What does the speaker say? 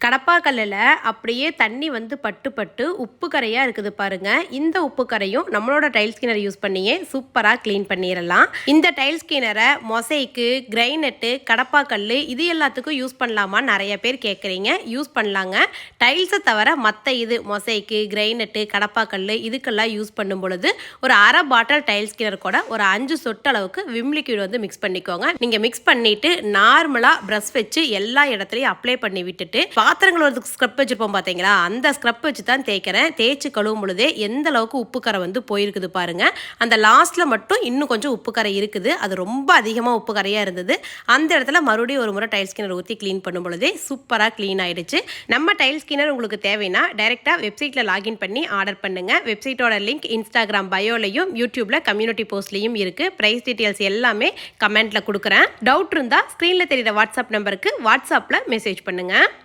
கடப்பாக்கல்லில் அப்படியே தண்ணி வந்து பட்டு பட்டு உப்பு கரையாக இருக்குது பாருங்க. இந்த உப்பு கரையும் நம்மளோட டைல்ஸ் கிளீனர் யூஸ் பண்ணியே சூப்பராக க்ளீன் பண்ணிடலாம். இந்த டைல்ஸ் கிளீனரை மொசைக்கு, கிரைனட்டு, கடப்பாக்கல் இது எல்லாத்துக்கும் யூஸ் பண்ணலாமான்னு நிறைய பேர் கேட்குறீங்க. யூஸ் பண்ணலாங்க. டைல்ஸை தவிர மற்ற இது மொசைக்கு, கிரைனட்டு, கடப்பாக்கல் இதுக்கெல்லாம் யூஸ் பண்ணும் பொழுது ஒரு அரை பாட்டில் டைல்ஸ் கிளீனர் கூட ஒரு 5 சொட்டு அளவுக்கு விம் லிக்விட் வந்து மிக்ஸ் பண்ணிக்கோங்க. நீங்கள் மிக்ஸ் பண்ணிட்டு நார்மலாக ப்ரஷ் வச்சு எல்லா இடத்துலையும் அப்ளை பண்ணி விட்டுட்டு பாத்திரங்கள் ஒரு ஸ்க்ரப் வச்சுருப்போம் பார்த்தீங்களா, அந்த ஸ்க்ரப் வச்சு தான் தேய்க்கிறேன். தேய்ச்சி கழுவும் பொழுதே எந்த அளவுக்கு உப்பு கரை வந்து போயிருக்குது பாருங்கள். அந்த லாஸ்ட்டில் மட்டும் இன்னும் கொஞ்சம் உப்பு கரை இருக்குது. அது ரொம்ப அதிகமாக உப்பு கரையாக இருந்தது. அந்த இடத்துல மறுபடியும் ஒரு முறை டைல்ஸ் கிளீனர் ஊற்றி க்ளீன் பண்ணும் பொழுதே சூப்பராக க்ளீன் ஆகிடுச்சு. நம்ம டைல்ஸ் கிளீனர் உங்களுக்கு தேவைன்னா டைரெக்டாக வெப்சைட்டில் லாகின் பண்ணி ஆர்டர் பண்ணுங்கள். வெப்சைட்டோட லிங்க் இன்ஸ்டாகிராம் பயோலையும் யூடியூப்பில் கம்யூனிட்டி போஸ்ட்லேயும் இருக்குது. ப்ரைஸ் டீட்டெயில்ஸ் எல்லாமே கமெண்ட்டில் கொடுக்குறேன். டவுட் இருந்தால் ஸ்க்ரீனில் தெரிகிற வாட்ஸ்அப் நம்பருக்கு வாட்ஸ்அப்பில் மெசேஜ் பண்ணுங்கள்.